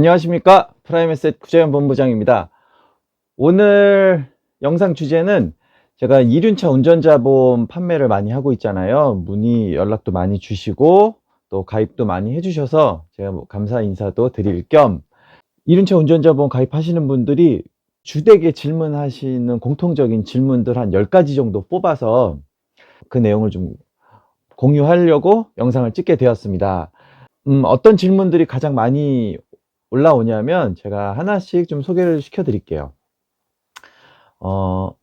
안녕하십니까, 프라임에셋 구재현 본부장입니다. 오늘 영상 주제는 제가 이륜차 운전자 보험 판매를 많이 하고 있잖아요. 문의 연락도 많이 주시고 또 가입도 많이 해주셔서 제가 감사 인사도 드릴 겸 이륜차 운전자 보험 가입하시는 분들이 주되게 질문하시는 공통적인 질문들 한 10가지 정도 뽑아서 그 내용을 좀 공유하려고 영상을 찍게 되었습니다. 어떤 질문들이 가장 많이 올라오냐면 제가 하나씩 좀 소개를 시켜 드릴게요.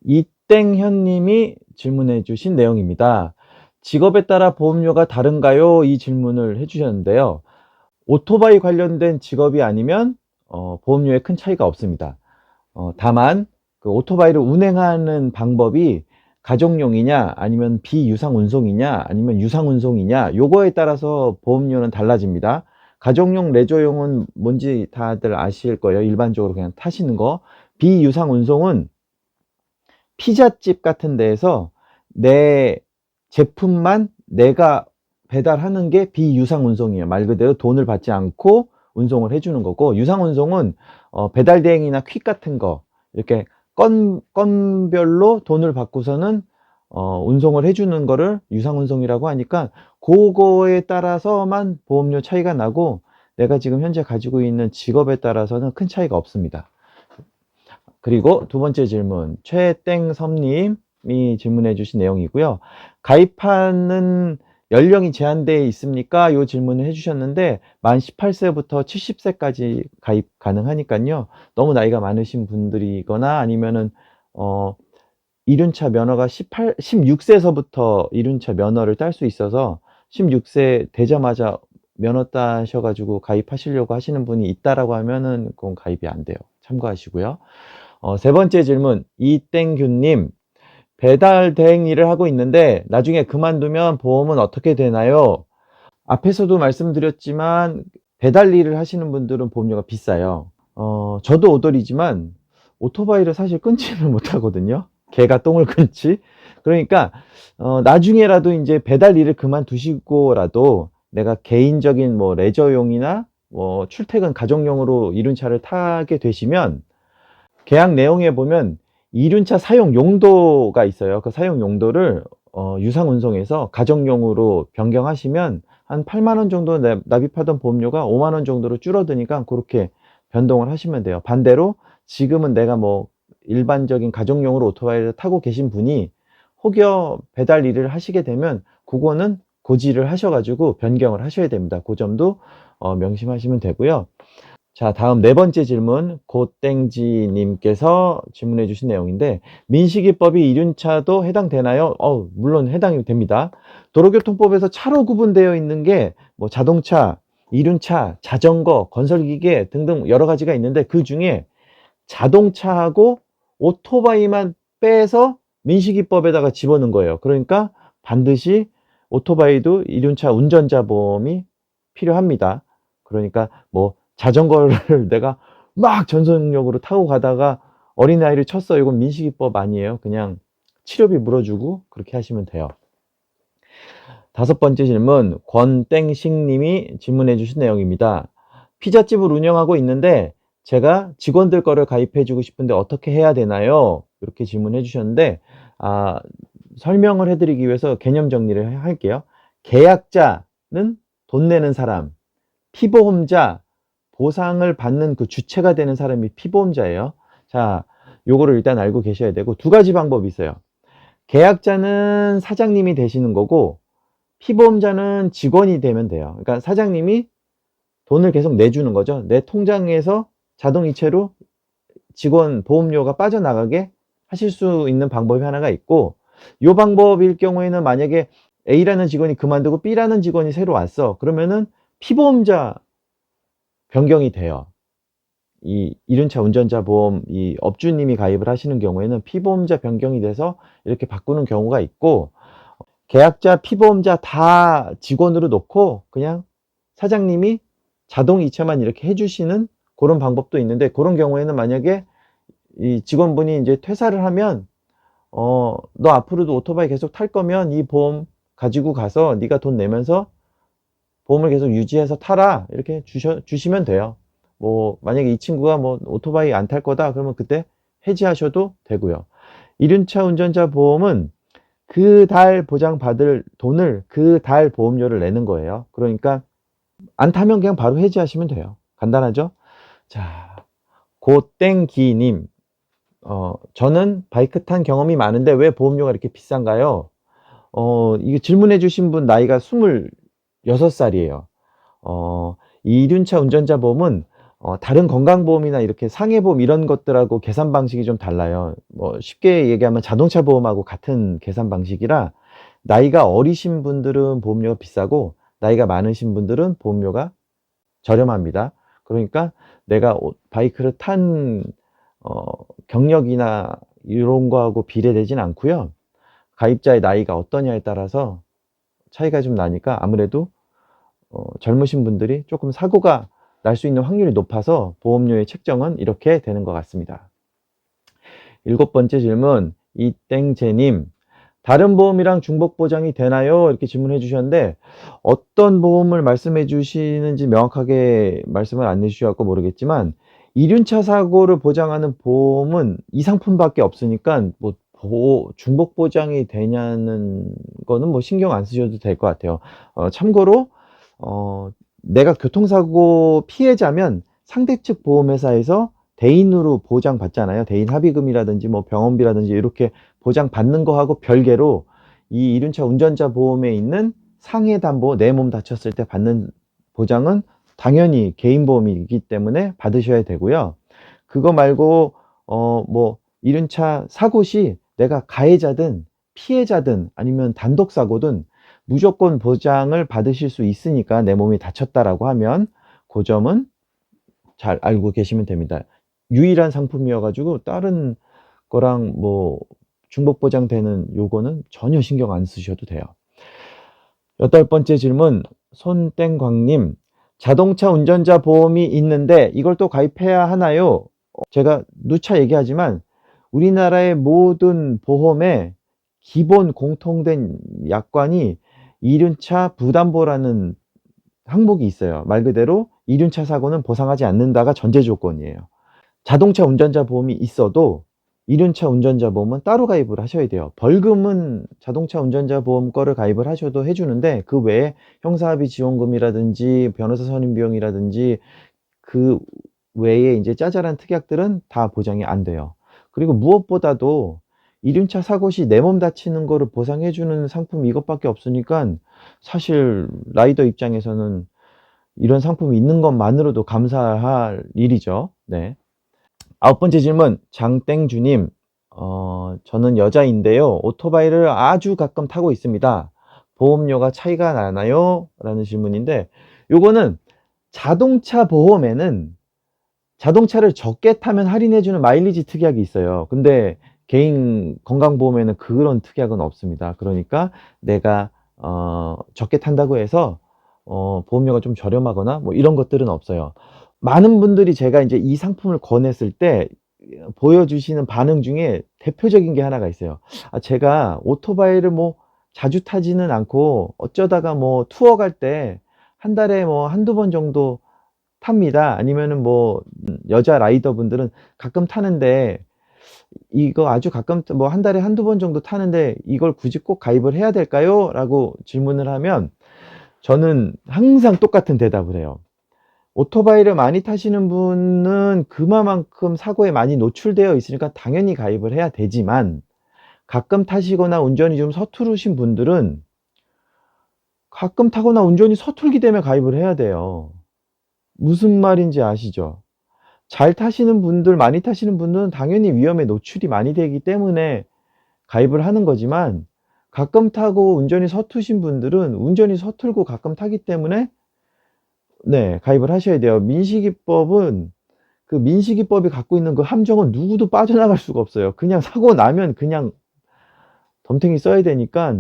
이땡현 님이 질문해 주신 내용입니다. 직업에 따라 보험료가 다른가요? 이 질문을 해 주셨는데요. 오토바이 관련된 직업이 아니면 보험료에 큰 차이가 없습니다. 다만 그 오토바이를 운행하는 방법이 가족용이냐 아니면 비유상 운송이냐 아니면 유상 운송이냐, 요거에 따라서 보험료는 달라집니다. 가족용 레저용은 뭔지 다들 아실 거예요. 일반적으로 그냥 타시는 거. 비유상 운송은 피자집 같은 데에서 내 제품만 내가 배달하는 게 비유상 운송이에요. 말 그대로 돈을 받지 않고 운송을 해주는 거고, 유상 운송은 배달 대행이나 퀵 같은 거 이렇게 건별로 돈을 받고서는 운송을 해주는 거를 유상 운송이라고 하니까, 그거에 따라서만 보험료 차이가 나고 내가 지금 현재 가지고 있는 직업에 따라서는 큰 차이가 없습니다. 그리고 두 번째 질문, 최땡섬님이 질문해 주신 내용이고요. 가입하는 연령이 제한되어 있습니까? 이 질문을 해주셨는데, 만 18세부터 70세까지 가입 가능하니까요. 너무 나이가 많으신 분들이거나 아니면은 이륜차 면허가 16세서부터 이륜차 면허를 딸 수 있어서 16세 되자마자 면허 따셔가지고 가입하시려고 하시는 분이 있다라고 하면은 그건 가입이 안 돼요. 참고하시고요. 세 번째 질문, 이땡규님. 배달 대행 일을 하고 있는데 나중에 그만두면 보험은 어떻게 되나요? 앞에서도 말씀드렸지만 배달 일을 하시는 분들은 보험료가 비싸요. 저도 오돌이지만 오토바이를 사실 끊지를 못하거든요. 개가 똥을 끊지. 그러니까 나중에라도 이제 배달 일을 그만두시고라도 내가 개인적인 뭐 레저용이나 뭐 출퇴근 가정용으로 이륜차를 타게 되시면 계약 내용에 보면 이륜차 사용 용도가 있어요. 그 사용 용도를 유상 운송에서 가정용으로 변경하시면 한 8만 원 정도 납입하던 보험료가 5만 원 정도로 줄어드니까 그렇게 변동을 하시면 돼요. 반대로 지금은 내가 뭐 일반적인 가정용으로 오토바이를 타고 계신 분이 혹여 배달 일을 하시게 되면 그거는 고지를 하셔가지고 변경을 하셔야 됩니다. 그 점도 명심하시면 되고요. 자, 다음 네 번째 질문, 고땡지 님께서 질문해 주신 내용인데, 민식이법이 이륜차도 해당되나요? 물론 해당이 됩니다. 도로교통법에서 차로 구분되어 있는 게 뭐 자동차, 이륜차, 자전거, 건설기계 등등 여러 가지가 있는데, 그 중에 자동차하고 오토바이만 빼서 민식이법에다가 집어넣은 거예요. 그러니까 반드시 오토바이도 이륜차 운전자 보험이 필요합니다. 그러니까 뭐 자전거를 내가 막 전속력으로 타고 가다가 어린아이를 쳤어, 이건 민식이법 아니에요. 그냥 치료비 물어주고 그렇게 하시면 돼요. 다섯 번째 질문, 권땡식 님이 질문해 주신 내용입니다. 피자집을 운영하고 있는데 제가 직원들 거를 가입해 주고 싶은데 어떻게 해야 되나요? 이렇게 질문해 주셨는데, 설명을 해드리기 위해서 개념 정리를 할게요. 계약자는 돈 내는 사람, 피보험자, 보상을 받는 그 주체가 되는 사람이 피보험자예요. 자, 요거를 일단 알고 계셔야 되고, 두 가지 방법이 있어요. 계약자는 사장님이 되시는 거고, 피보험자는 직원이 되면 돼요. 그러니까 사장님이 돈을 계속 내주는 거죠. 내 통장에서 자동이체로 직원 보험료가 빠져나가게 하실 수 있는 방법이 하나가 있고, 이 방법일 경우에는 만약에 A라는 직원이 그만두고 B라는 직원이 새로 왔어. 그러면은 피보험자 변경이 돼요. 이 이륜차 운전자 보험 이 업주님이 가입을 하시는 경우에는 피보험자 변경이 돼서 이렇게 바꾸는 경우가 있고, 계약자, 피보험자 다 직원으로 놓고 그냥 사장님이 자동 이체만 이렇게 해주시는 그런 방법도 있는데, 그런 경우에는 만약에 이 직원분이 이제 퇴사를 하면 너 앞으로도 오토바이 계속 탈 거면 이 보험 가지고 가서 네가 돈 내면서 보험을 계속 유지해서 타라, 이렇게 주시면 돼요. 뭐 만약에 이 친구가 뭐 오토바이 안 탈 거다 그러면 그때 해지하셔도 되고요. 이륜차 운전자 보험은 그 달 보장받을 돈을 그 달 보험료를 내는 거예요. 그러니까 안 타면 그냥 바로 해지하시면 돼요. 간단하죠? 자, 고땡기님, 저는 바이크 탄 경험이 많은데 왜 보험료가 이렇게 비싼가요? 이거 질문해 주신 분 나이가 26살이에요. 이륜차 운전자 보험은 다른 건강보험이나 이렇게 상해보험 이런 것들하고 계산 방식이 좀 달라요. 뭐 쉽게 얘기하면 자동차 보험하고 같은 계산 방식이라 나이가 어리신 분들은 보험료가 비싸고 나이가 많으신 분들은 보험료가 저렴합니다. 그러니까 내가 바이크를 탄 경력이나 이런 거하고 비례되진 않고요. 가입자의 나이가 어떠냐에 따라서 차이가 좀 나니까 아무래도 젊으신 분들이 조금 사고가 날 수 있는 확률이 높아서 보험료의 책정은 이렇게 되는 것 같습니다. 7번째 질문, 이땡제님, 다른 보험이랑 중복 보장이 되나요? 이렇게 질문해 주셨는데 어떤 보험을 말씀해 주시는지 명확하게 말씀을 안 해주셔서 모르겠지만 이륜차 사고를 보장하는 보험은 이 상품밖에 없으니까 뭐 중복 보장이 되냐는 거는 뭐 신경 안 쓰셔도 될 것 같아요. 참고로 내가 교통사고 피해자면 상대 측 보험회사에서 대인으로 보장받잖아요. 대인 합의금이라든지 뭐 병원비라든지 이렇게 보장받는 거하고 별개로 이 이륜차 운전자 보험에 있는 상해 담보 내 몸 다쳤을 때 받는 보장은 당연히 개인 보험이기 때문에 받으셔야 되고요. 그거 말고 뭐 이륜차 사고 시 내가 가해자든 피해자든 아니면 단독 사고든 무조건 보장을 받으실 수 있으니까 내 몸이 다쳤다라고 하면 그 점은 잘 알고 계시면 됩니다. 유일한 상품이어 가지고 다른 거랑 뭐 중복 보장되는 요거는 전혀 신경 안 쓰셔도 돼요. 8번째 질문, 손땡광님, 자동차 운전자 보험이 있는데 이걸 또 가입해야 하나요? 제가 누차 얘기하지만 우리나라의 모든 보험에 기본 공통된 약관이 이륜차 부담보라는 항목이 있어요. 말 그대로 이륜차 사고는 보상하지 않는다가 전제 조건이에요. 자동차 운전자 보험이 있어도 이륜차 운전자 보험은 따로 가입을 하셔야 돼요. 벌금은 자동차 운전자 보험 거를 가입을 하셔도 해주는데 그 외에 형사합의 지원금이라든지 변호사 선임 비용이라든지 그 외에 이제 짜잘한 특약들은 다 보장이 안 돼요. 그리고 무엇보다도 이륜차 사고 시 내 몸 다치는 거를 보상해 주는 상품이 이것밖에 없으니까 사실 라이더 입장에서는 이런 상품이 있는 것만으로도 감사할 일이죠. 네. 9번째 질문, 장땡주님, 저는 여자인데요. 오토바이를 아주 가끔 타고 있습니다. 보험료가 차이가 나나요? 라는 질문인데, 요거는 자동차 보험에는 자동차를 적게 타면 할인해주는 마일리지 특약이 있어요. 근데 개인 건강보험에는 그런 특약은 없습니다. 그러니까 내가 적게 탄다고 해서 보험료가 좀 저렴하거나 뭐 이런 것들은 없어요. 많은 분들이 제가 이제 이 상품을 권했을 때 보여주시는 반응 중에 대표적인 게 하나가 있어요. 제가 오토바이를 뭐 자주 타지는 않고 어쩌다가 뭐 투어 갈 때 한 달에 뭐 한두 번 정도 탑니다. 아니면은 뭐 여자 라이더 분들은 가끔 타는데 이거 아주 가끔 뭐 한 달에 한두 번 정도 타는데 이걸 굳이 꼭 가입을 해야 될까요? 라고 질문을 하면 저는 항상 똑같은 대답을 해요. 오토바이를 많이 타시는 분은 그만큼 사고에 많이 노출되어 있으니까 당연히 가입을 해야 되지만 가끔 타시거나 운전이 좀 서투르신 분들은 가끔 타거나 운전이 서툴기 때문에 가입을 해야 돼요. 무슨 말인지 아시죠? 잘 타시는 분들, 많이 타시는 분들은 당연히 위험에 노출이 많이 되기 때문에 가입을 하는 거지만 가끔 타고 운전이 서투신 분들은 운전이 서툴고 가끔 타기 때문에 네, 가입을 하셔야 돼요. 민식이법은 그 민식이법이 갖고 있는 그 함정은 누구도 빠져나갈 수가 없어요. 그냥 사고 나면 그냥 덤탱이 써야 되니까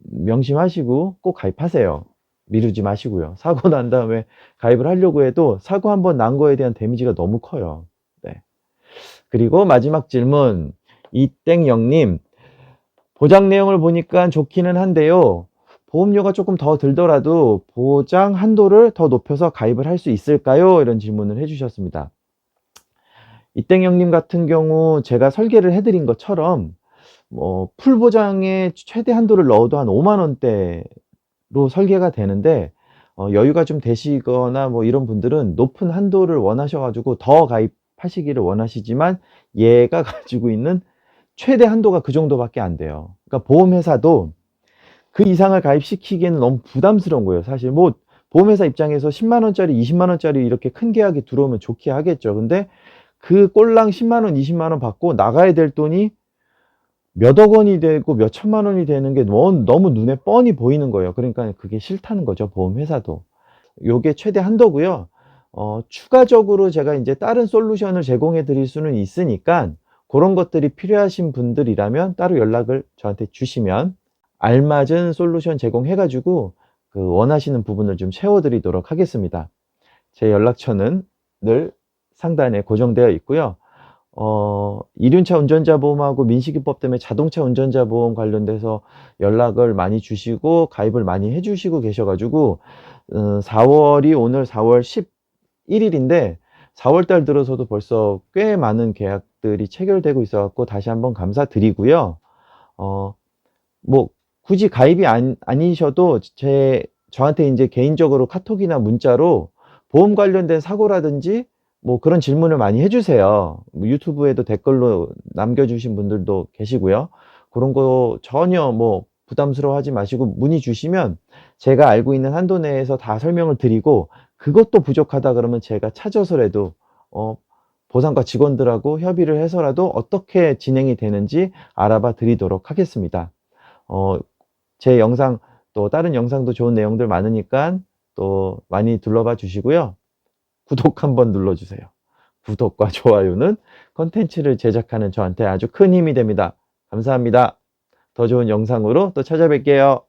명심하시고 꼭 가입하세요. 미루지 마시고요. 사고 난 다음에 가입을 하려고 해도 사고 한번 난 거에 대한 데미지가 너무 커요. 네. 그리고 마지막 질문, 이땡영님, 보장 내용을 보니까 좋기는 한데요. 보험료가 조금 더 들더라도 보장 한도를 더 높여서 가입을 할 수 있을까요? 이런 질문을 해 주셨습니다. 이땡 형님 같은 경우 제가 설계를 해 드린 것처럼 풀 보장의 최대 한도를 넣어도 한 5만 원대로 설계가 되는데, 여유가 좀 되시거나 뭐 이런 분들은 높은 한도를 원하셔 가지고 더 가입하시기를 원하시지만, 얘가 가지고 있는 최대 한도가 그 정도밖에 안 돼요. 그러니까 보험회사도 그 이상을 가입시키기에는 너무 부담스러운 거예요. 사실 뭐 보험회사 입장에서 10만 원짜리, 20만 원짜리 이렇게 큰 계약이 들어오면 좋게 하겠죠. 근데 그 꼴랑 10만 원, 20만 원 받고 나가야 될 돈이 몇억 원이 되고 몇 천만 원이 되는 게 너무 눈에 뻔히 보이는 거예요. 그러니까 그게 싫다는 거죠, 보험회사도. 요게 최대 한도고요. 추가적으로 제가 인제 다른 솔루션을 제공해 드릴 수는 있으니깐, 고런 것들이 필요하신 분들이라면 따로 연락을 저한테 주시면 알맞은 솔루션 제공해 가지고 그 원하시는 부분을 좀 채워 드리도록 하겠습니다. 제 연락처는 늘 상단에 고정되어 있고요. 이륜차 운전자 보험하고 민식이법 때문에 자동차 운전자 보험 관련돼서 연락을 많이 주시고 가입을 많이 해 주시고 계셔 가지고, 4 월이 오늘 4월 11 일인데 4월 달 들어서도 벌써 꽤 많은 계약들이 체결되고 있어 갖고 다시 한번 감사드리고요. 어 뭐 굳이 가입이 아니셔도 저한테 인제 개인적으로 카톡이나 문자로 보험 관련된 사고라든지 뭐 그런 질문을 많이 해 주세요. 뭐 유튜브에도 댓글로 남겨 주신 분들도 계시고요. 고런 거 전혀 뭐 부담스러워하지 마시고 문의 주시면 제가 알고 있는 한도 내에서 다 설명을 드리고, 그것도 부족하다 그러면 제가 찾아서라도 보상과 직원들하고 협의를 해서라도 어떻게 진행이 되는지 알아봐 드리도록 하겠습니다. 어 제 영상, 또 다른 영상도 좋은 내용들 많으니깐 또 많이 둘러봐 주시고요. 구독 한번 눌러 주세요. 구독과 좋아요는 콘텐츠를 제작하는 저한테 아주 큰 힘이 됩니다. 감사합니다. 더 좋은 영상으로 또 찾아뵐게요.